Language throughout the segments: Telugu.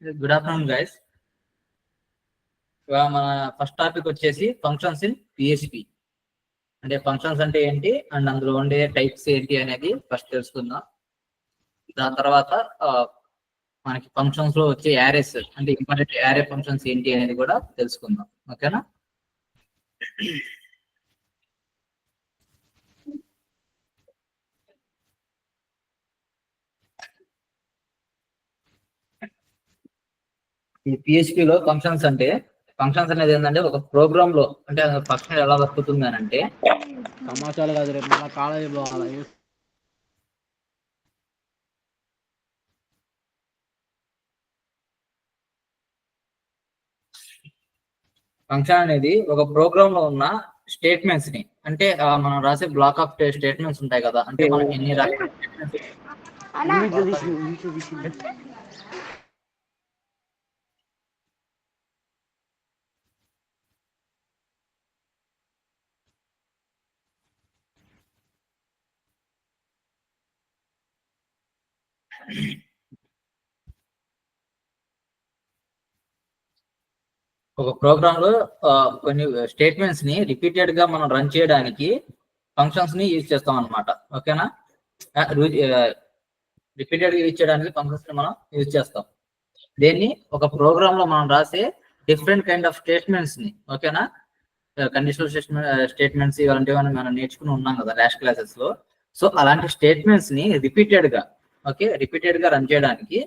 Good afternoon guys. మన ఫస్ట్ టాపిక్ వచ్చేసి ఫంక్షన్స్ ఇన్ పిహెచ్పి. అంటే ఫంక్షన్స్ అంటే ఏంటి అండ్ అందులో ఉండే టైప్స్ ఏంటి అనేది ఫస్ట్ తెలుసుకుందాం. దాని తర్వాత మనకి ఫంక్షన్స్ లో వచ్చే యారేస్ అంటే ఇంపార్టెంట్ యారే ఫంక్షన్స్ ఏంటి అనేది కూడా తెలుసుకుందాం. ఓకేనా? ఈ పిహెచ్పిలో ఫంక్షన్స్ అనేది ఏంటంటే ఒక ప్రోగ్రామ్ లో అంటే ఫంక్షన్ ఎలా వస్తుంది అని అంటే సమాచారాలు కాదు, రేపు మళ్ళీ కాలేజీ పోవాలి. ఫంక్షన్ అనేది ఒక ప్రోగ్రామ్ లో ఉన్న స్టేట్మెంట్స్ ని అంటే మనం రాసే బ్లాక్ ఆఫ్ స్టేట్మెంట్స్ ఉంటాయి కదా, అంటే మనం ఎన్ని ఒక ప్రోగ్రామ్ లో కొన్ని స్టేట్మెంట్స్ ని రిపీటెడ్ గా మనం రన్ చేయడానికి ఫంక్షన్స్ ని యూజ్ చేస్తాం అనమాట. ఓకేనా? రిపీటెడ్ గా యూజ్ చేయడానికి ఫంక్షన్స్ ని మనం యూజ్ చేస్తాం. దీన్ని ఒక ప్రోగ్రామ్ లో మనం రాసే డిఫరెంట్ కైండ్ ఆఫ్ స్టేట్మెంట్స్ ని, ఓకేనా, కండిషనల్ స్టేట్మెంట్స్ ఇలాంటివి మనం నేర్చుకుని ఉన్నాం కదా లాస్ట్ క్లాసెస్ లో. సో అలాంటి స్టేట్మెంట్స్ ని రిపీటెడ్ గా రన్ చేయడానికి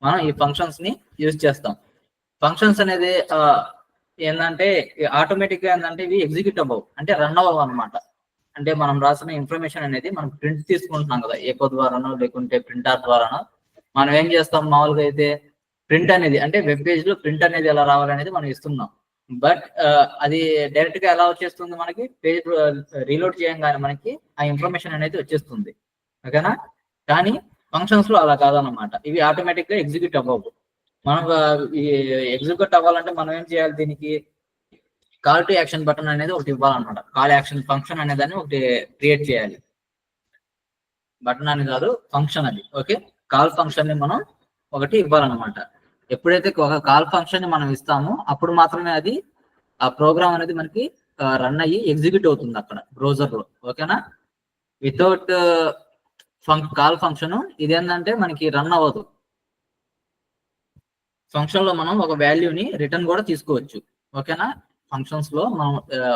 మనం ఈ ఫంక్షన్స్ ని యూజ్ చేస్తాం. ఫంక్షన్స్ అనేది ఏంటంటే ఆటోమేటిక్ గా ఏంటంటే ఇవి ఎగ్జిక్యూట్ అవ్వవు, అంటే రన్ అవ్వవు అనమాట. అంటే మనం రాసిన ఇన్ఫర్మేషన్ అనేది మనం ప్రింట్ తీసుకుంటున్నాం కదా, ఏకో ద్వారానో లేకుంటే ప్రింటర్ ద్వారానో. మనం ఏం చేస్తాం మామూలుగా అయితే ప్రింట్ అనేది అంటే వెబ్ పేజ్ లో ప్రింట్ అనేది ఎలా రావాలనేది మనం ఇస్తున్నాం. బట్ అది డైరెక్ట్ గా ఎలా వచ్చేస్తుంది, మనకి పేజ్ రీలోడ్ చేయగానే మనకి ఆ ఇన్ఫర్మేషన్ అనేది వచ్చేస్తుంది. ఓకేనా? కానీ ఫంక్షన్స్ లో అలా కాదనమాట, ఇవి ఆటోమేటిక్ గా ఎగ్జిక్యూట్ అవ్వవు. మనం ఈ ఎగ్జిక్యూట్ అవ్వాలంటే మనం ఏం చేయాలి, దీనికి కాల్ టు యాక్షన్ బటన్ అనేది ఒకటి ఇవ్వాలన్నమాట. కాల్ యాక్షన్ ఫంక్షన్ అనే దాన్ని ఒకటి క్రియేట్ చేయాలి. బటన్ అని కాదు, ఫంక్షన్ అది. ఓకే, కాల్ ఫంక్షన్ ని మనం ఒకటి ఇవ్వాలన్నమాట. ఎప్పుడైతే ఒక కాల్ ఫంక్షన్ ని మనం ఇస్తామో అప్పుడు మాత్రమే అది ఆ ప్రోగ్రామ్ అనేది మనకి రన్ అయ్యి ఎగ్జిక్యూట్ అవుతుంది అక్కడ బ్రౌజర్ లో. ఓకేనా? వితౌట్ కాల్ ఫంక్షన్ ఇదేంటంటే మనకి రన్ అవ్వదు. ఫంక్షన్ లో మనం ఒక వాల్యూని రిటర్న్ కూడా తీసుకోవచ్చు. ఓకేనా? ఫంక్షన్స్ లో మనం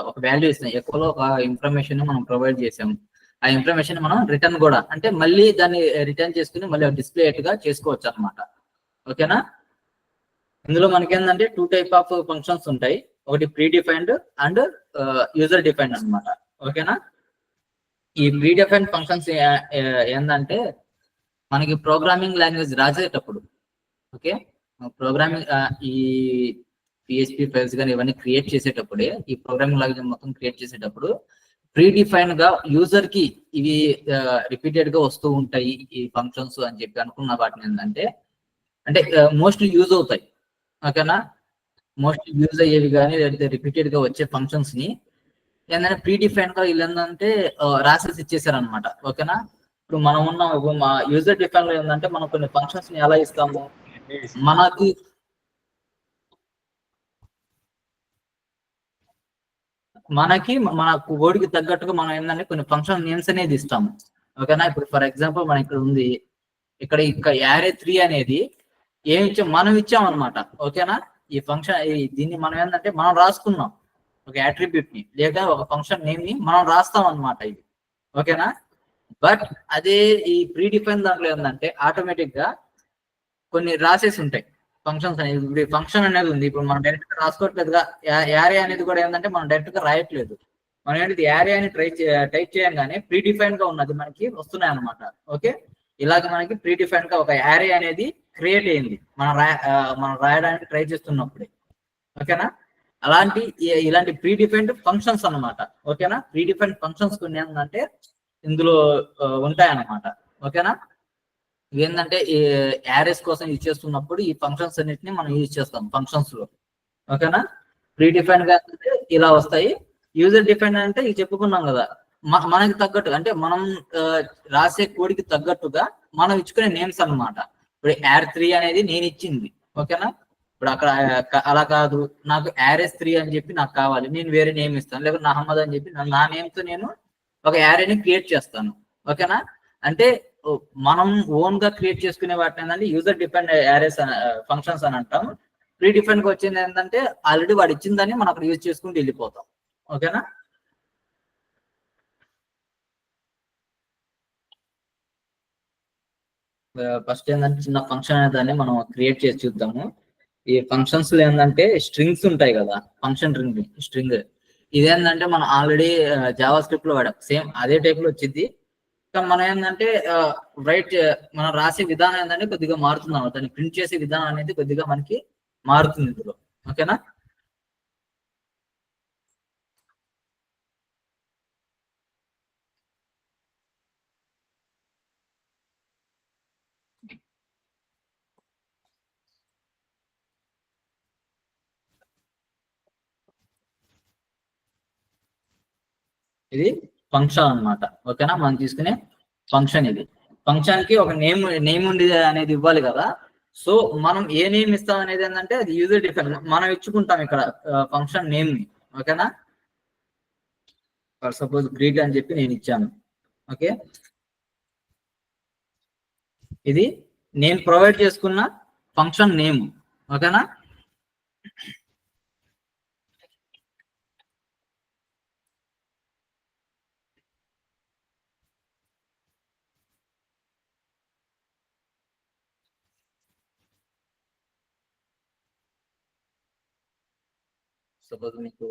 ఒక వాల్యూ ఇస్తాం, ఎక్కువలో ఒక ఇన్ఫర్మేషన్ మనం ప్రొవైడ్ చేసాము. ఆ ఇన్ఫర్మేషన్ మనం రిటర్న్ కూడా అంటే మళ్ళీ దాన్ని రిటర్న్ చేసుకుని మళ్ళీ డిస్ప్లే గా చేసుకోవచ్చు అనమాట. ఓకేనా? ఇందులో మనకి ఏంటంటే 2 టైప్ ఆఫ్ ఫంక్షన్స్ ఉంటాయి, ఒకటి pre defined and user defined అనమాట. ఓకేనా? ఈ ప్రీ డిఫైన్డ్ ఫంక్షన్స్ ఏంటంటే మనకి ప్రోగ్రామింగ్ లాంగ్వేజ్ రాసేటప్పుడు, ఓకే, ప్రోగ్రామింగ్ ఈ పిహెచ్పి ఫైల్స్ కానీ ఇవన్నీ క్రియేట్ చేసేటప్పుడే, ఈ ప్రోగ్రామింగ్ లాంగ్వేజ్ మొత్తం క్రియేట్ చేసేటప్పుడు ప్రీ డిఫైన్ గా యూజర్ కి ఇవి రిపీటెడ్ గా వస్తూ ఉంటాయి ఈ ఫంక్షన్స్ అని చెప్పి అనుకున్న వాటిని ఏంటంటే అంటే మోస్ట్లీ యూజ్ అవుతాయి. ఓకేనా? మోస్ట్లీ యూజ్ అయ్యేవి కానీ లేకపోతే రిపీటెడ్ గా వచ్చే ఫంక్షన్స్ ని ఏంటంటే ప్రీ డిఫైన్ గా వీళ్ళు ఏంటంటే రాసేసి ఇచ్చేసారనమాట. ఓకేనా? ఇప్పుడు మనం ఉన్న యూజర్ డిఫైన్ లో ఏంటంటే మనం కొన్ని ఫంక్షన్స్ ని ఎలా ఇస్తాము, మన కోడ్కి తగ్గట్టుగా మనం ఏంటంటే కొన్ని ఫంక్షన్ నేమ్స్ అనేది ఇస్తాము. ఓకేనా? ఇప్పుడు ఫర్ ఎగ్జాంపుల్ మన ఇక్కడ ఉంది, ఇక్కడ యారే 3 అనేది మనం ఇచ్చాం అనమాట. ఓకేనా? ఈ ఫంక్షన్ దీన్ని మనం ఏంటంటే మనం రాసుకున్నాం ఒక అట్రిబ్యూట్ ని లేదా ఒక ఫంక్షన్ నేమ్ ని మనం రాస్తాం అనమాట ఇది. ఓకేనా? బట్ అదే ఈ ప్రీ డిఫైన్ దాంట్లో ఏంటంటే ఆటోమేటిక్ గా కొన్ని రాసేసి ఉంటాయి ఫంక్షన్స్ అనేది. ఇప్పుడు ఫంక్షన్ అనేది ఉంది, ఇప్పుడు మనం డైరెక్ట్ గా రాసుకోవట్లేదుగా. యారే అనేది కూడా ఏంటంటే మనం డైరెక్ట్ గా రాయట్లేదు, మనం ఏంటి యారే అని టైప్ చేయగానే ప్రీ డిఫైన్ గా ఉన్నది మనకి వస్తున్నాయి అనమాట. ఓకే, ఇలాగ మనకి ప్రీ డిఫైన్ గా ఒక యారే అనేది క్రియేట్ అయింది మనం రాయడానికి ట్రై చేస్తున్నప్పుడే. ఓకేనా? ఇలాంటి ప్రీ డిఫైన్డ్ ఫంక్షన్స్ అనమాట. ఓకేనా? ప్రీ డిఫైన్డ్ ఫంక్షన్స్ కొన్ని ఏంటంటే ఇందులో ఉంటాయన్నమాట. ఓకేనా? ఏంటంటే ఈ యారేస్ కోసం యూజ్ చేస్తున్నప్పుడు ఈ ఫంక్షన్స్ అన్నిటిని మనం యూజ్ చేస్తాం ఫంక్షన్స్ లో. ఓకేనా? ప్రీ డిఫైన్ గా ఇలా వస్తాయి. యూజర్ డిఫైన్ అంటే ఇది చెప్పుకున్నాం కదా, మనకి తగ్గట్టు అంటే మనం రాసే కోడ్కి తగ్గట్టుగా మనం ఇచ్చుకునే నేమ్స్ అనమాట. ఇప్పుడు యార్ 3 అనేది నేను ఇచ్చింది, ఓకేనా. ఇప్పుడు అక్కడ అలా కాదు, నాకు యారేస్ 3 అని చెప్పి నాకు కావాలి, నేను వేరే నేమ్ ఇస్తాను, లేకపోతే అహ్మద్ అని చెప్పి నా నేమ్ తో నేను ఒక యారేని క్రియేట్ చేస్తాను. ఓకేనా. అంటే మనం ఓన్ గా క్రియేట్ చేసుకునే వాటిని ఏంటంటే యూజర్ డిపెండ్ యారేస్ ఫంక్షన్స్ అని అంటాం. ప్రీ డిఫైన్ గా వచ్చింది ఏంటంటే ఆల్రెడీ వాడు ఇచ్చిందని మనం అక్కడ యూజ్ చేసుకుంటూ వెళ్ళిపోతాం. ఓకేనా. ఫస్ట్ ఏంటంటే చిన్న ఫంక్షన్ అనే దాన్ని మనం క్రియేట్ చేసి చూద్దాము. ఈ ఫంక్షన్స్ లో ఏంటంటే స్ట్రింగ్స్ ఉంటాయి కదా, ఫంక్షన్ స్ట్రింగ్ ఇదేంటంటే మనం ఆల్రెడీ జావా స్క్రిప్ట్ లో వాడాం, సేమ్ అదే టైప్ లో వచ్చింది. కానీ మనం ఏంటంటే రైట్ మనం రాసే విధానం ఏంటంటే కొద్దిగా మారుతుంది అన్నమాట, దాన్ని ప్రింట్ చేసే విధానం అనేది కొద్దిగా మనకి మారుతుంది ఇందులో. ఓకేనా. ఇది ఫంక్షన్ అన్నమాట. ఓకేనా. మనం తీసుకునే ఫంక్షన్ ఇది. ఫంక్షన్ కి ఒక నేమ్ ఉంది అనేది ఇవ్వాలి కదా. సో మనం ఏ నేమ్ ఇస్తాం అనేది ఏంటంటే అది యూజర్ డిఫైన్, మనం ఇచ్చుకుంటాం ఇక్కడ ఫంక్షన్ నేమ్ ని. ఓకేనా. సపోజ్ గ్రీట్ అని చెప్పి నేను ఇచ్చాను. ఓకే. ఇది నేను ప్రొవైడ్ చేసుకున్న ఫంక్షన్ నేమ్. ఓకేనా. సపోజ్ మీకు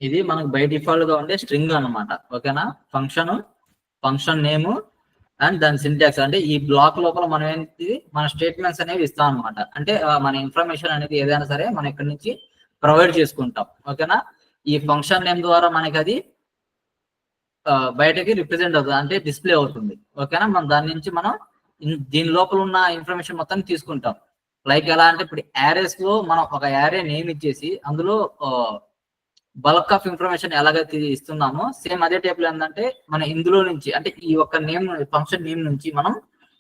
ఇది మనకు బై డిఫాల్ట్ గా ఉండే స్ట్రింగ్ అన్నమాట. ఓకేనా. ఫంక్షన్ నేమ్ అండ్ దాని సింటాక్స్, అంటే ఈ బ్లాక్ లోపల మనం ఏంటి మన స్టేట్మెంట్స్ అనేవి ఇస్తాం అనమాట. అంటే మన ఇన్ఫర్మేషన్ అనేది ఏదైనా సరే మనం ఇక్కడ నుంచి ప్రొవైడ్ చేసుకుంటాం. ఓకేనా. ఈ ఫంక్షన్ నేమ్ ద్వారా మనకి అది బయటకి రిప్రజెంట్ అవుతుంది, అంటే డిస్ప్లే అవుతుంది. ఓకేనా. మనం దాని నుంచి మనం దీని లోపల ఉన్న ఇన్ఫర్మేషన్ మొత్తం తీసుకుంటాం. లైక్ ఎలా అంటే ఇప్పుడు యారేస్ లో మనం ఒక యారే నేమ్ ఇచ్చేసి అందులో బల్క్ ఆఫ్ ఇన్ఫర్మేషన్ ఎలాగైతే ఇస్తున్నామో సేమ్ అదే టైప్ లో ఏంటంటే మనం ఇందులో నుంచి అంటే ఈ ఒక్క నేమ్ ఫంక్షన్ నేమ్ నుంచి మనం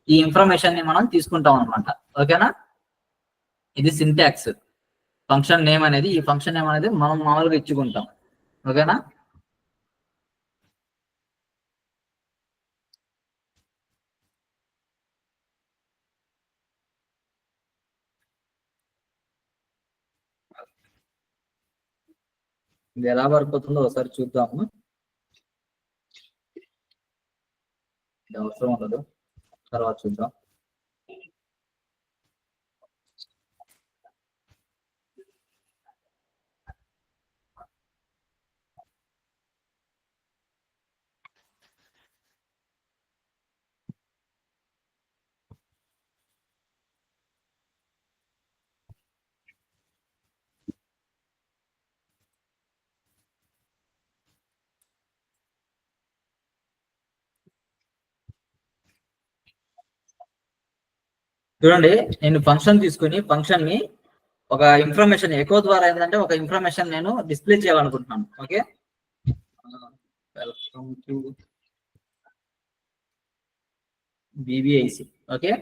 ఈ ఇన్ఫర్మేషన్ ని మనం తీసుకుంటాం అనమాట. ఓకేనా. ఇది సింటాక్స్. ఫంక్షన్ నేమ్ అనేది, ఈ ఫంక్షన్ నేమ్ అనేది మనం మామూలుగా ఇచ్చుకుంటాం. ఓకేనా. ఇది ఎలా వర్క్ అవుతుందో ఒకసారి చూద్దాము. ఇది అవసరం ఉండదు, తర్వాత చూద్దాం. చూడండి, నేను ఫంక్షన్ తీసుకుని ఫంక్షన్ ని ఒక ఇన్ఫర్మేషన్ ఎకో ద్వారా ఏంటంటే ఒక ఇన్ఫర్మేషన్ నేను డిస్ప్లే చేయాలనుకుంటున్నాను. Okay. Welcome to BBIC. Okay.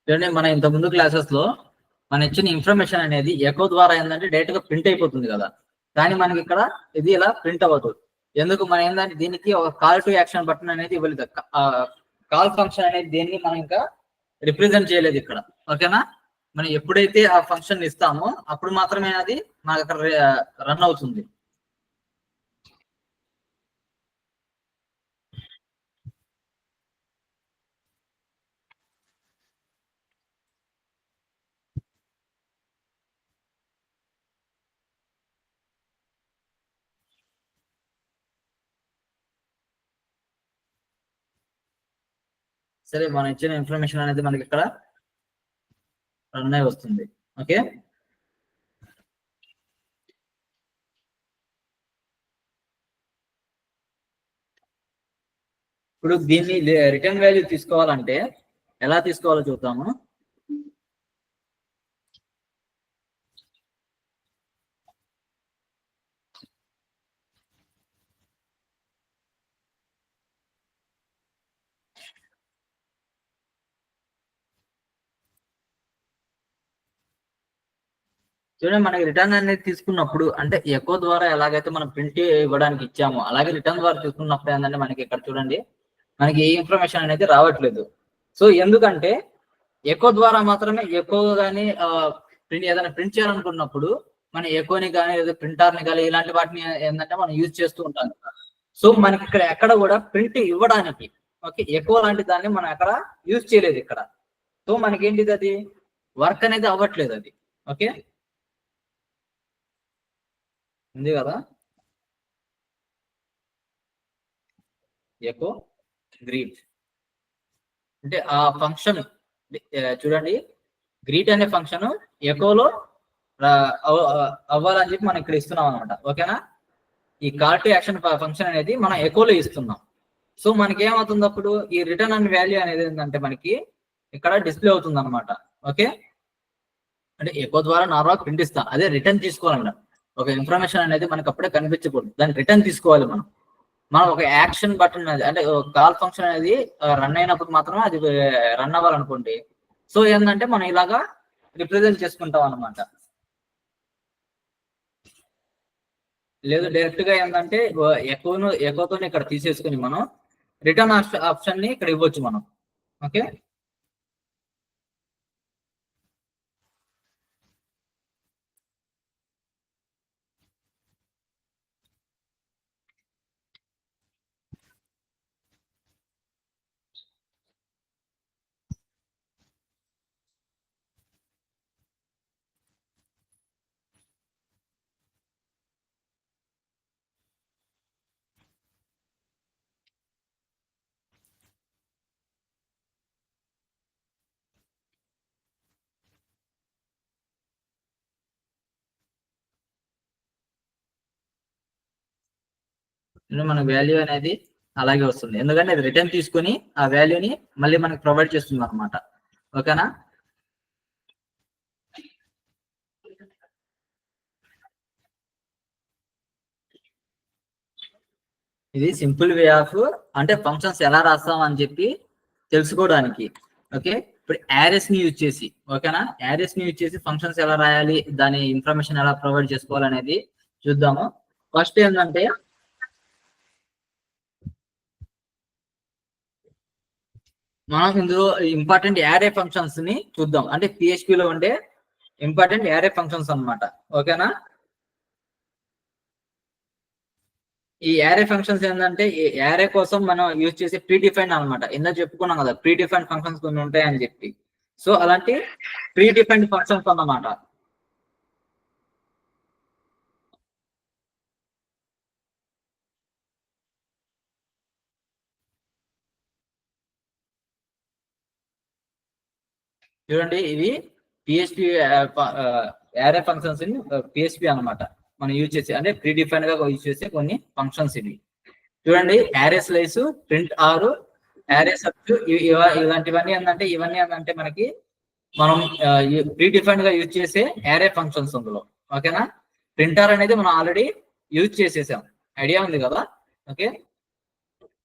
చూడండి, మన ఇంత ముందు క్లాసెస్ లో మన ఇచ్చిన ఇన్ఫర్మేషన్ అనేది ఎకో ద్వారా ఏంటంటే డైరెక్ట్ గా ప్రింట్ అయిపోతుంది కదా, కానీ మనకి ఇక్కడ ఇది ఇలా ప్రింట్ అవ్వదు. ఎందుకు? మనం ఏంటంటే దీనికి ఒక కాల్ టు యాక్షన్ బటన్ అనేది ఇవ్వలేదు. కాల్ ఫంక్షన్ అనేది దేన్ని మనం ఇంకా రిప్రజెంట్ చేయలేదు ఇక్కడ. ఓకేనా? మనం ఎప్పుడైతే ఆ ఫంక్షన్ ఇస్తామో అప్పుడు మాత్రమే అది మనకు అక్కడ రన్ అవుతుంది. సరే, మనం ఇచ్చిన ఇన్ఫర్మేషన్ అనేది మనకి ఇక్కడ రన్ అయి వస్తుంది. ఓకే, ఇప్పుడు దీన్ని రిటర్న్ వాల్యూ తీసుకోవాలంటే ఎలా తీసుకోవాలో చూద్దాము. చూడండి, మనకి రిటర్న్ అనేది తీసుకున్నప్పుడు అంటే ఎకో ద్వారా ఎలాగైతే మనం ప్రింట్ ఇవ్వడానికి ఇచ్చామో అలాగే రిటర్న్ ద్వారా తీసుకున్నప్పుడు ఏంటంటే మనకి ఇక్కడ చూడండి మనకి ఏ ఇన్ఫర్మేషన్ అనేది రావట్లేదు. సో ఎందుకంటే ఎకో ద్వారా మాత్రమే ఎకో కానీ ప్రింట్ ఏదైనా ప్రింట్ చేయాలనుకున్నప్పుడు మన ఎకోని కానీ లేదా ప్రింటర్ ని కానీ ఇలాంటి వాటిని ఏంటంటే మనం యూజ్ చేస్తూ ఉంటాం కదా. సో మనకి ఇక్కడ ఎక్కడ కూడా ప్రింట్ ఇవ్వడానికి ఓకే ఎకో లాంటి దాన్ని మనం ఎక్కడ యూజ్ చేయలేదు ఇక్కడ. సో మనకి ఏంటిది, అది వర్క్ అనేది అవ్వట్లేదు అది. ఓకే, ఉంది కదా ఎకో గ్రీట్ అంటే ఆ ఫంక్షన్ చూడండి, గ్రీట్ అనే ఫంక్షన్ ఎకోలో అవ్వాలని చెప్పి మనం ఇక్కడ ఇస్తున్నాం అనమాట. ఓకేనా? ఈ కాల్ టు యాక్షన్ ఫంక్షన్ అనేది మనం ఎకోలో ఇస్తున్నాం. సో మనకి ఏమవుతుంది అప్పుడు ఈ రిటర్న్ అనే వాల్యూ అనేది ఏంటంటే మనకి ఇక్కడ డిస్ప్లే అవుతుంది అనమాట. ఓకే, అంటే ఎకో ద్వారా నార్మల్ ప్రింట్ ఇస్తాం, అదే రిటర్న్ తీసుకోవాలన్నమాట. ఒక ఇన్ఫర్మేషన్ అనేది మనకి అప్పుడే కనిపించకూడదు, దాన్ని రిటర్న్ తీసుకోవాలి మనం. మనం ఒక యాక్షన్ బటన్ అనేది అంటే కాల్ ఫంక్షన్ అనేది రన్ అయినప్పుడు మాత్రమే అది రన్ అవ్వాలనుకోండి. సో ఏంటంటే మనం ఇలాగా రిప్రజెంట్ చేసుకుంటాం అనమాట. లేదు డైరెక్ట్ గా ఏంటంటే ఎకోతో ఇక్కడ తీసేసుకుని మనం రిటర్న్ ఆప్షన్ ని ఇక్కడ ఇవ్వచ్చు మనం. ఓకే, మన వాల్యూ అనేది అలాగే వస్తుంది, ఎందుకంటే అది రిటర్న్ తీసుకుని ఆ వాల్యూని మళ్ళీ మనకి ప్రొవైడ్ చేస్తుంది అనమాట. ఓకేనా? ఇది సింపుల్ వే ఆఫ్ అంటే ఫంక్షన్స్ ఎలా రాస్తాం అని చెప్పి తెలుసుకోవడానికి. ఓకే, ఇప్పుడు యారెస్ ని యూజ్ చేసి ఓకేనా, యారెస్ ని యూజ్ చేసి ఫంక్షన్స్ ఎలా రాయాలి, దాని ఇన్ఫర్మేషన్ ఎలా ప్రొవైడ్ చేసుకోవాలనేది చూద్దాము. ఫస్ట్ ఏంటంటే మనం ఇందులో ఇంపార్టెంట్ యారే ఫంక్షన్స్ ని చూద్దాం, అంటే PHP లో ఉండే ఇంపార్టెంట్ యారే ఫంక్షన్స్ అన్నమాట. ఓకేనా? ఈ యారే ఫంక్షన్స్ ఏంటంటే ఈ యారే కోసం మనం యూజ్ చేసే ప్రీ డిఫైన్ అనమాట. ఇందాక చెప్పుకున్నాం కదా ప్రీ డిఫైన్ ఫంక్షన్స్ కొన్ని ఉంటాయని చెప్పి. సో అలాంటి ప్రీ డిఫైన్డ్ ఫంక్షన్స్ అన్నమాట. చూడండి, ఇవి PHP యారే ఫంక్షన్స్ PHP అన్నమాట. మనం యూజ్ చేసే అంటే ప్రీ డిఫైన్డ్ గా యూజ్ చేసే కొన్ని ఫంక్షన్స్ ఇవి. చూడండి, array slice, print R, array sub ఇలాంటివన్నీ ఏంటంటే ఇవన్నీ ఏంటంటే మనకి మనం ప్రీ డిఫైన్డ్ గా యూజ్ చేసే యారే ఫంక్షన్స్ అందులో. ఓకేనా? ప్రింటర్ అనేది మనం ఆల్రెడీ యూజ్ చేసేసాం, ఐడియా ఉంది కదా. ఓకే,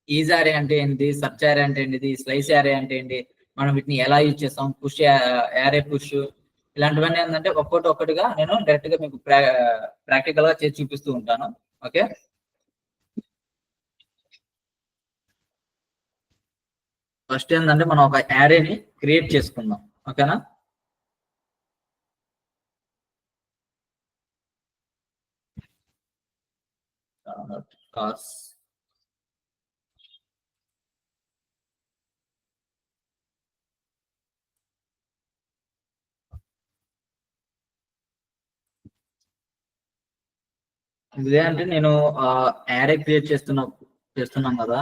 ఈజ్ యారే అంటే ఏంటి, సర్చ్ యారే అంటే ఏంటిది, స్లైస్ యారే అంటే ఏంటి, మనం వీటిని ఎలా యూజ్ చేస్తాం, పుష్ యారే పుష్, ఇలాంటివన్నీ ఏంటంటే ఒక్కటిగా నేను డైరెక్ట్ గా మీకు ప్రాక్టికల్ గా చేసి చూపిస్తూ ఉంటాను. ఓకే, ఫస్ట్ ఏంటంటే మనం ఒక యారేని క్రియేట్ చేసుకుందాం. ఓకేనా, కాస్ ఇదేంటే నేను యారే క్రియేట్ చేస్తున్నాం కదా,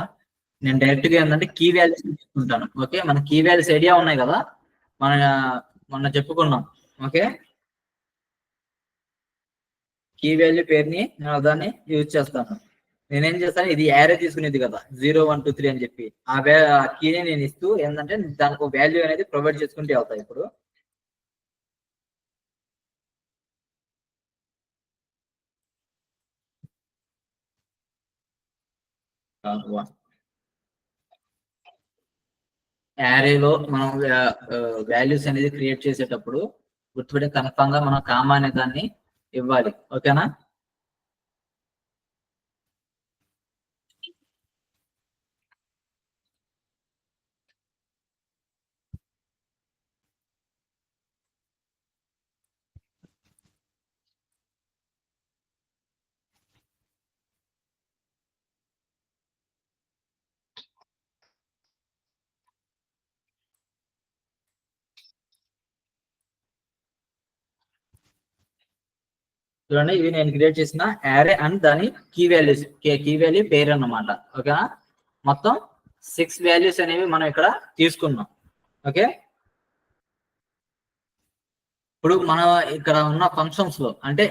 నేను డైరెక్ట్ గా ఏంటంటే కీ వాల్యూస్ తీసుకుంటాను. ఓకే, మన కీ వాల్యూస్ ఐడియా ఉన్నాయి కదా, మన మొన్న చెప్పుకున్నాం. ఓకే, కీ వాల్యూ పేరుని నేను దాన్ని యూజ్ చేస్తాను. నేనేం చేస్తాను, ఇది యారే తీసుకునేది కదా 0 1 2 3 అని చెప్పి, ఆ కీని నేను ఇస్తూ ఏంటంటే దానికి వాల్యూ అనేది ప్రొవైడ్ చేసుకుంటే అవుతాయి. ఇప్పుడు యారేలో మనం వాల్యూస్ అనేది క్రియేట్ చేసేటప్పుడు గుర్తుపెట్టి కన్ఫామ్ గా మనం కామా అనే దాన్ని ఇవ్వాలి. ఓకేనా, చూడండి ఇవి నేను క్రియేట్ చేసిన యారే అండ్ దాని కీ వాల్యూ పేరు అన్నమాట. ఓకేనా, మొత్తం 6 వాల్యూస్ అనేవి మనం ఇక్కడ తీసుకున్నాం. ఓకే, ఇప్పుడు మనం ఇక్కడ ఉన్న ఫంక్షన్స్ లో అంటే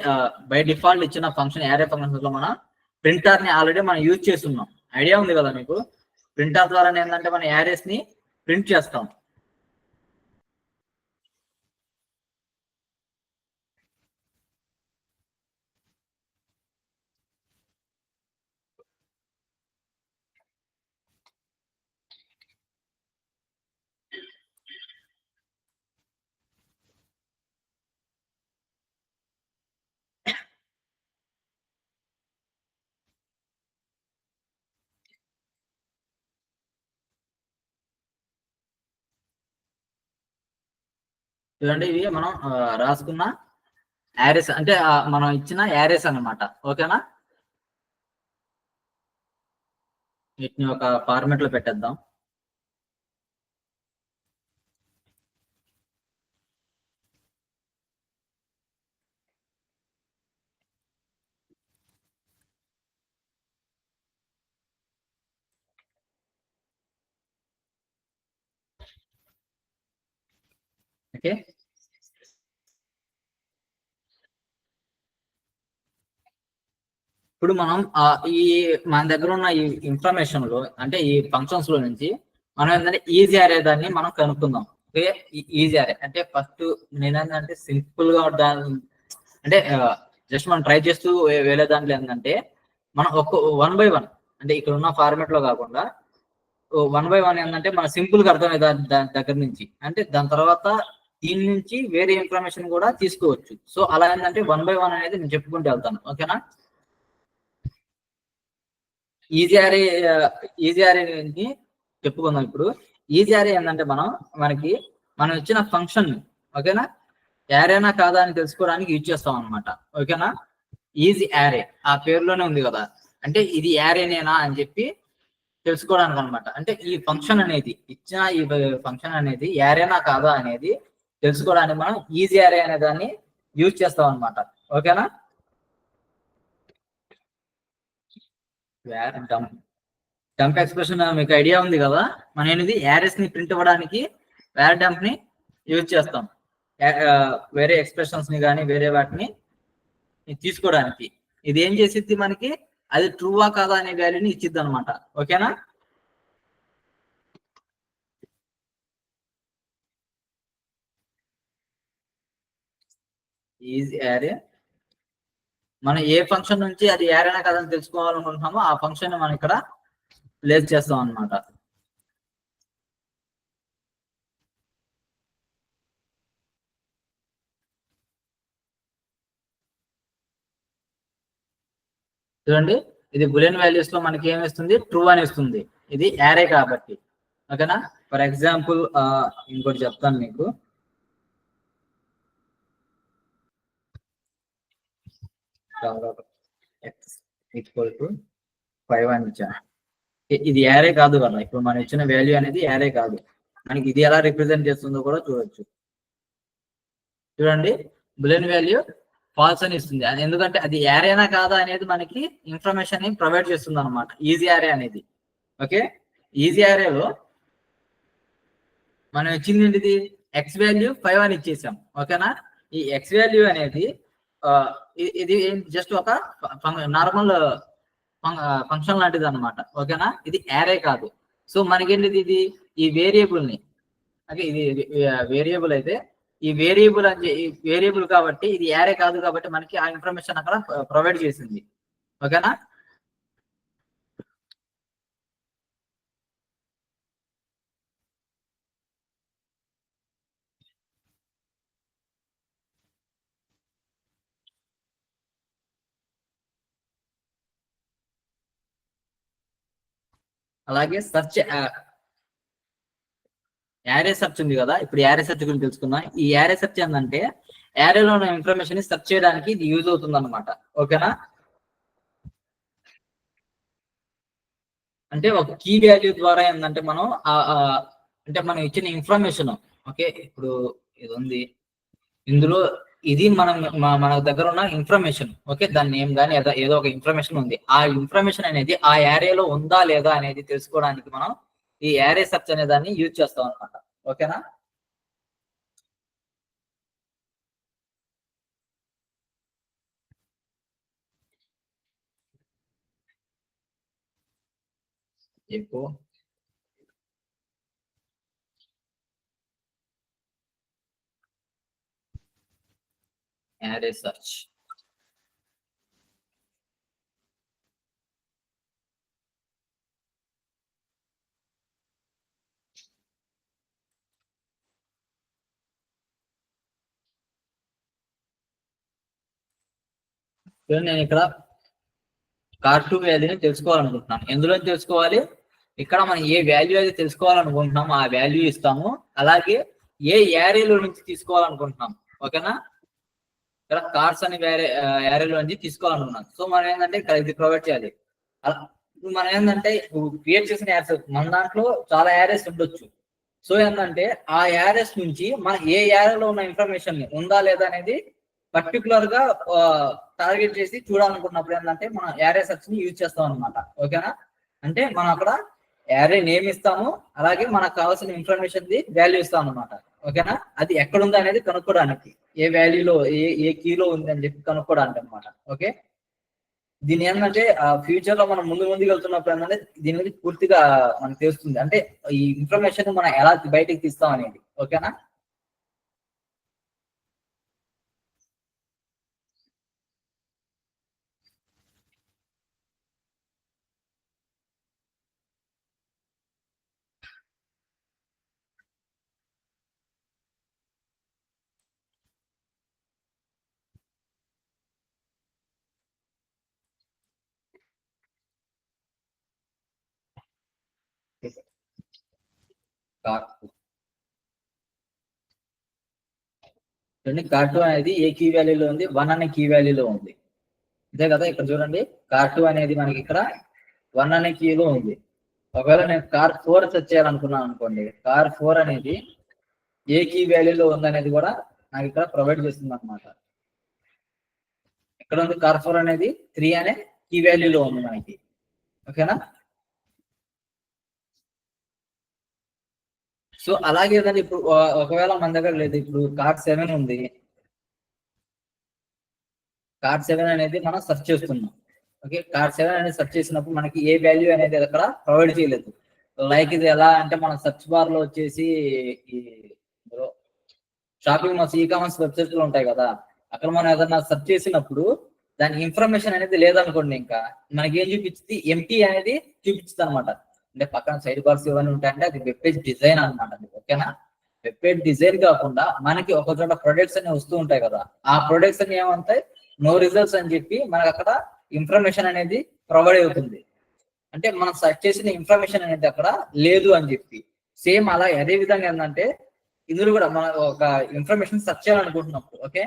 బై డిఫాల్ట్ ఇచ్చిన ఫంక్షన్ యారే ఫంక్షన్స్ లో మన ప్రింటర్ ని ఆల్రెడీ మనం యూజ్ చేస్తున్నాం. ఐడియా ఉంది కదా మీకు, ప్రింటర్ ద్వారా ఏంటంటే మన యారేస్ ని ప్రింట్ చేస్తాం. చూడండి ఇవి మనం రాసుకున్న యారేస్ అంటే మనం ఇచ్చిన యారేస్ అన్నమాట. ఓకేనా, వీటిని ఒక ఫార్మాట్ లో పెట్టేద్దాం. ఓకే, ఇప్పుడు మనం ఈ మన దగ్గర ఉన్న ఈ ఇన్ఫర్మేషన్ లో అంటే ఈ ఫంక్షన్స్ లో నుంచి మనం ఏంటంటే ఈజీ అరే దాన్ని మనం కనుక్కుందాం. ఓకే, ఈజీ అరే అంటే ఫస్ట్ నేనేంటంటే సింపుల్ గా అంటే జస్ట్ మనం ట్రై చేస్తూ వేరే దాంట్లో ఏంటంటే మనం ఒక 1 by 1 అంటే ఇక్కడ ఉన్న ఫార్మాట్ లో కాకుండా 1 by 1 ఏంటంటే మన సింపుల్ గా అర్థమయ్యే దాని దగ్గర నుంచి, అంటే దాని తర్వాత దీని నుంచి వేరే ఇన్ఫర్మేషన్ కూడా తీసుకోవచ్చు. సో అలా ఏంటంటే 1 by 1 అనేది నేను చెప్పుకుంటూ వెళ్తాను. ఓకేనా, ఈజీ అరే ని చెప్పుకుందాం. ఇప్పుడు ఈజీ అరే ఏంటంటే మనం ఇచ్చిన ఫంక్షన్, ఓకేనా, యారేనా కాదా అని తెలుసుకోవడానికి యూజ్ చేస్తాం అనమాట. ఓకేనా, ఈజీ యారే ఆ పేరులోనే ఉంది కదా, అంటే ఇది యారేనేనా అని చెప్పి తెలుసుకోవడానికి అనమాట. అంటే ఈ ఫంక్షన్ అనేది ఇచ్చిన ఈ ఫంక్షన్ అనేది యారేనా కాదా అనేది తెలుసుకోవడానికి మనం ఈజీ యారే అనే దాన్ని యూజ్ చేస్తాం అనమాట. ఓకేనా, డంప్ ఎక్స్ప్రెషన్ మీకు ఐడియా ఉంది కదా, మనం అనేది యారెస్ ని ప్రింట్ ఇవ్వడానికి వేర్ డంప్ ని యూజ్ చేస్తాం. వేరే ఎక్స్ప్రెషన్స్ ని కానీ వేరే వాటిని తీసుకోవడానికి ఇది ఏం చేసిద్ది, మనకి అది ట్రూవా కాదా అనే వాల్యూని ఇచ్చిద్ది అనమాట. ఓకేనా, ఈజీ యారే మనం ఏ ఫంక్షన్ నుంచి అది యారేనా కాదని తెలుసుకోవాలనుకుంటున్నామో ఆ ఫంక్షన్ మనం ఇక్కడ ప్లేస్ చేస్తాం అనమాట. చూడండి, ఇది బులియన్ వాల్యూస్ లో మనకి ఏమిస్తుంది, ట్రూ అని ఇస్తుంది. ఇది యారే కాబట్టి. ఓకేనా. ఫర్ ఎగ్జాంపుల్ ఇంకోటి చెప్తాను మీకు. x=5 అని ఇచ్చాను. ఇది యారే కాదు కదా, ఇప్పుడు మనం ఇచ్చిన వాల్యూ అనేది యారే కాదు. మనకి ఇది ఎలా రిప్రజెంట్ చేస్తుందో కూడా చూడొచ్చు. చూడండి, బులియన్ వాల్యూ ఫాల్స్ అని ఇస్తుంది. ఎందుకంటే అది యారేనా కాదా అనేది మనకి ఇన్ఫర్మేషన్ ని ప్రొవైడ్ చేస్తుంది అనమాట, ఈజీ యారే అనేది. ఓకే, ఈజీ యారేలో మనం ఇచ్చింది ఏంటిది, ఎక్స్ వాల్యూ 5 అని ఇచ్చేసాం. ఓకేనా. ఈ ఎక్స్ వాల్యూ అనేది ఇది జస్ట్ ఒక నార్మల్ ఫంక్షన్ లాంటిది అనమాట. ఓకేనా, ఇది యారే కాదు. సో మనకేంటిది, ఇది ఈ వేరియబుల్ ని, ఓకే, ఇది వేరియబుల్ అయితే ఈ వేరియబుల్ కాబట్టి ఇది యారే కాదు కాబట్టి మనకి ఆ ఇన్ఫర్మేషన్ అక్కడ ప్రొవైడ్ చేసింది. ఓకేనా. అలాగే సెర్చ్, యారే సెర్చ్ ఉంది కదా, ఇప్పుడు యారే సెర్చ్ గురించి తెలుసుకుందాం. ఈ యారే సెర్చ్ ఏంటంటే యారేలో ఉన్న ఇన్ఫర్మేషన్ ని సెర్చ్ చేయడానికి ఇది యూజ్ అవుతుంది అనమాట. ఓకేనా. అంటే ఒక కీ వాల్యూ ద్వారా ఏంటంటే మనం అంటే మనం ఇచ్చిన ఇన్ఫర్మేషన్, ఓకే, ఇప్పుడు ఇది ఉంది ఇందులో, ఇది మన దగ్గర ఉన్న ఇన్ఫర్మేషన్. ఓకే, దాని నేమ్ కానీ ఏదో ఒక ఇన్ఫర్మేషన్ ఉంది. ఆ ఇన్ఫర్మేషన్ అనేది ఆ యారేలో ఉందా లేదా అనేది తెలుసుకోవడానికి మనం ఈ యారే సెర్చ్ అనే దాన్ని యూజ్ చేస్తాం అనమాట. ఓకేనా. ఎకో యారే సెర్చ్. నేను ఇక్కడ కార్2 వాల్యూని తెలుసుకోవాలనుకుంటున్నాను. ఎందులో తెలుసుకోవాలి, ఇక్కడ మనం ఏ వాల్యూ అయితే తెలుసుకోవాలనుకుంటున్నామో ఆ వాల్యూ ఇస్తాము. అలాగే ఏ యారేలో నుంచి తీసుకోవాలనుకుంటున్నాం. ఓకేనా. ఇక్కడ కార్స్ అని యారేలో నుంచి తీసుకోవాలనుకున్నాం. సో మనం ఏంటంటే ఇక్కడ ఇది ప్రొవైడ్ చేయాలి. మనం ఏంటంటే క్రియేట్ చేసిన యారెస్, మన దాంట్లో చాలా యారెస్ ఉండొచ్చు. సో ఏంటంటే ఆ యారెస్ నుంచి మనం ఏ యారేలో ఉన్న ఇన్ఫర్మేషన్ ఉందా లేదా అనేది పర్టికులర్ గా టార్గెట్ చేసి చూడాలనుకున్నప్పుడు ఏంటంటే మనం యారే సెర్చ్ ని యూజ్ చేస్తాం అనమాట. ఓకేనా. అంటే మనం అక్కడ యారే నేమ్ ఇస్తాము, అలాగే మనకు కావాల్సిన ఇన్ఫర్మేషన్ ది వాల్యూ ఇస్తాం అనమాట. ఓకేనా. అది ఎక్కడ ఉంది అనేది కనుక్కోవడానికి, ఏ వాల్యూలో ఏ కీలో ఉంది అని చెప్పి కనుక్కోవడానికి అనమాట. ఓకే, దీని ఏంటంటే ఫ్యూచర్ లో మనం ముందుకు వెళ్తున్నప్పుడు ఏంటంటే దీని మీద పూర్తిగా మనకు తెలుస్తుంది, అంటే ఈ ఇన్ఫర్మేషన్ మనం ఎలా బయటకు తీస్తాం అనేది. ఓకేనా. కార్2 అనేది ఏ కీ వాల్యూలో ఉంది, 1 అనే కీ వాల్యూలో ఉంది. అంతే కదా. ఇక్కడ చూడండి, కార్2 అనేది మనకి ఇక్కడ 1 అనే కీలో ఉంది. ఒకవేళ నేను కార్4 సెర్చ్ చేయాలనుకున్నాను అనుకోండి, కార్4 అనేది ఏ కీ వాల్యూలో ఉంది అనేది కూడా నాకు ఇక్కడ ప్రొవైడ్ చేస్తుంది అనమాట. ఇక్కడ ఉంది కార్4 అనేది 3 అనే కీ వాల్యూలో ఉంది మనకి. ఓకేనా. సో అలాగే ఏదంటే ఇప్పుడు ఒకవేళ మన దగ్గర లేదు, ఇప్పుడు కార్7 ఉంది. కార్7 అనేది మనం సెర్చ్ చేస్తున్నాం. ఓకే, కార్7 అనేది సెర్చ్ చేసినప్పుడు మనకి ఏ వాల్యూ అనేది అక్కడ ప్రొవైడ్ చేయలేదు. లైక్ ఇది ఎలా అంటే మన సెర్చ్ బార్ లో వచ్చేసి ఈ shopping malls, e commerce websites లో ఉంటాయి కదా, అక్కడ మనం ఏదన్నా సెర్చ్ చేసినప్పుడు దాని ఇన్ఫర్మేషన్ అనేది లేదనుకోండి, ఇంకా మనకి ఏం చూపించింది, ఎంటీ అనేది చూపించింది అనమాట. అంటే పక్కన సైడ్ బార్స్ ఇవన్నీ ఉంటాయంటే అది వెబ్ పేజ్ డిజైన్ అనమాట. ఓకేనా? వెబ్ పేజ్ డిజైన్ కాకుండా మనకి ఒక చోట ప్రొడక్ట్స్ అన్ని వస్తూ ఉంటాయి కదా, ఆ ప్రొడక్ట్స్ అన్ని ఏమంటాయి, నో రిజల్ట్స్ అని చెప్పి మనకు అక్కడ ఇన్ఫర్మేషన్ అనేది ప్రొవైడ్ అవుతుంది. అంటే మనం సెర్చ్ చేసిన ఇన్ఫర్మేషన్ అనేది అక్కడ లేదు అని చెప్పి. సేమ్ అలా అదే విధంగా ఏంటంటే ఇందులో కూడా మనం ఒక ఇన్ఫర్మేషన్ సెర్చ్ చేయాలనుకుంటున్నప్పుడు, ఓకే,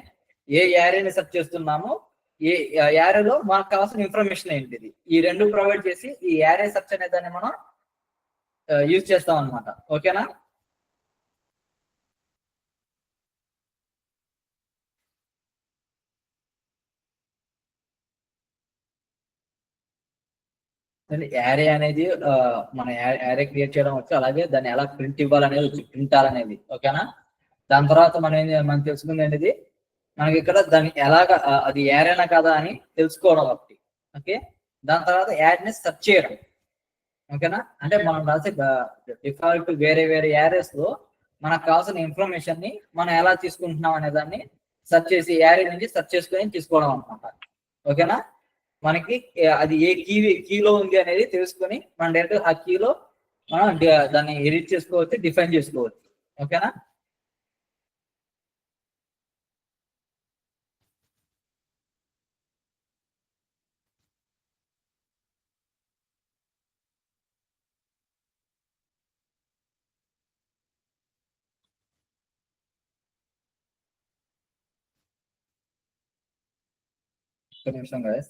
ఏ ఏరియాని సెర్చ్ చేస్తున్నామో ఏ ఏరియాలో మనకు కావాల్సిన ఇన్ఫర్మేషన్ ఏంటిది, ఈ రెండు ప్రొవైడ్ చేసి ఈ ఏరియా సెర్చ్ అనే దాన్ని మనం యూజ్ చేస్తాం అనమాట. ఓకేనా? యారే అనేది మన యారే క్రియేట్ చేయడం వచ్చి, అలాగే దాన్ని ఎలా ప్రింట్ ఇవ్వాలనేది వచ్చి, ప్రింట్ అనేది. ఓకేనా? దాని తర్వాత మనం తెలుసుకుంది ఏంటిది, మనకి ఇక్కడ దాన్ని ఎలాగ అది యారేనా కాదా అని తెలుసుకోవడం ఒకటి. ఓకే, దాని తర్వాత యాడ్ ని సెర్చ్ చేయడం. ఓకేనా? అంటే మనం రాసే డిఫాల్ట్ వేరే వేరే యారేస్ లో మనకు కావాల్సిన ఇన్ఫర్మేషన్ ని మనం ఎలా తీసుకుంటున్నాం అనే దాన్ని సెర్చ్ చేసి యారే నుంచి సెర్చ్ చేసుకొని తీసుకోవడం అనమాట. ఓకేనా? మనకి అది ఏ కీలో ఉంది అనేది తెలుసుకొని మనం డైరెక్ట్ ఆ కీలో మనం దాన్ని ఎడిట్ చేసుకోవచ్చు, డిఫైన్ చేసుకోవచ్చు. ఓకేనా? ఒక నిమిషం గైస్.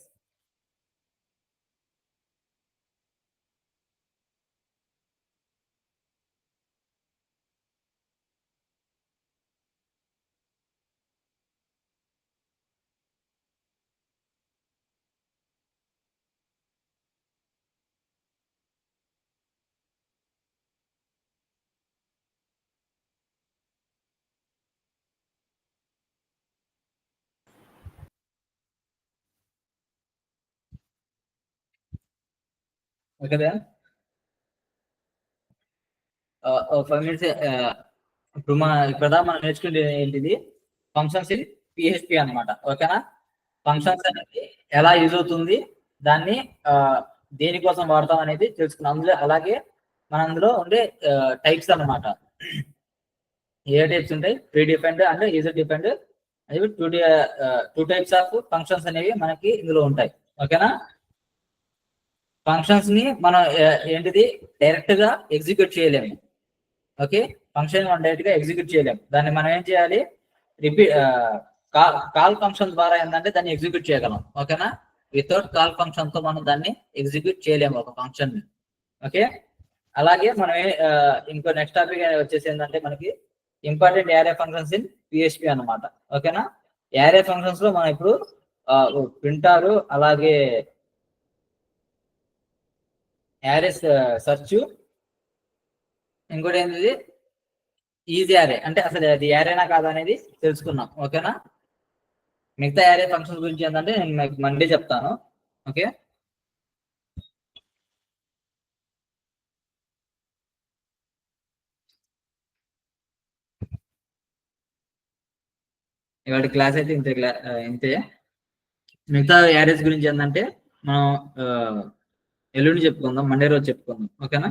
ఓకేదా? 5 మినిట్స్. ఇప్పుడు మనం నేర్చుకునే ఏంటిది, ఫంక్షన్స్ ఇన్ పిహెచ్పి అనమాట. ఓకేనా? ఫంక్షన్స్ అనేది ఎలా యూజ్ అవుతుంది, దాన్ని దేనికోసం వాడతాం అనేది తెలుసుకున్నాం. అందులో అలాగే మన అందులో ఉండే టైప్స్ అన్నమాట. ఏ టైప్స్ ఉంటాయి, pre defined and user defined అనేవి టూ టైప్స్ ఆఫ్ ఫంక్షన్స్ అనేవి మనకి ఇందులో ఉంటాయి. ఓకేనా? ఫంక్షన్స్ ని మనం ఏంటిది డైరెక్ట్ గా ఎగ్జిక్యూట్ చేయలేము. ఓకే, ఫంక్షన్ మనం డైరెక్ట్ గా ఎగ్జిక్యూట్ చేయలేము. దాన్ని మనం ఏం చేయాలి, రిపీట్ కాల్ ఫంక్షన్ ద్వారా ఏంటంటే దాన్ని ఎగ్జిక్యూట్ చేయగలం. ఓకేనా? వితౌట్ కాల్ ఫంక్షన్ తో మనం దాన్ని ఎగ్జిక్యూట్ చేయలేము ఒక ఫంక్షన్ ని. ఓకే, అలాగే మనం ఇంకో నెక్స్ట్ టాపిక్ వచ్చేసి ఏంటంటే మనకి important array functions in PHP అనమాట. ఓకేనా? యారే ఫంక్షన్స్ లో మనం ఇప్పుడు ప్రింటారు, అలాగే యారేస్ సెర్చ్, ఇంకోటి ఏంటిది ఈజీ యారే, అంటే అసలు అది యారేనా కాదా అనేది తెలుసుకున్నాం. ఓకేనా? మిగతా యారే ఫంక్షన్స్ గురించి ఏంటంటే నేను మీకు మండే చెప్తాను. ఓకే, ఇవాటి క్లాస్ అయితే ఇంతే. మిగతా యారేస్ గురించి ఏంటంటే మనం ఎల్లుండి చెప్పుకుందాం, మండే రోజు చెప్పుకుందాం. ఓకేనా?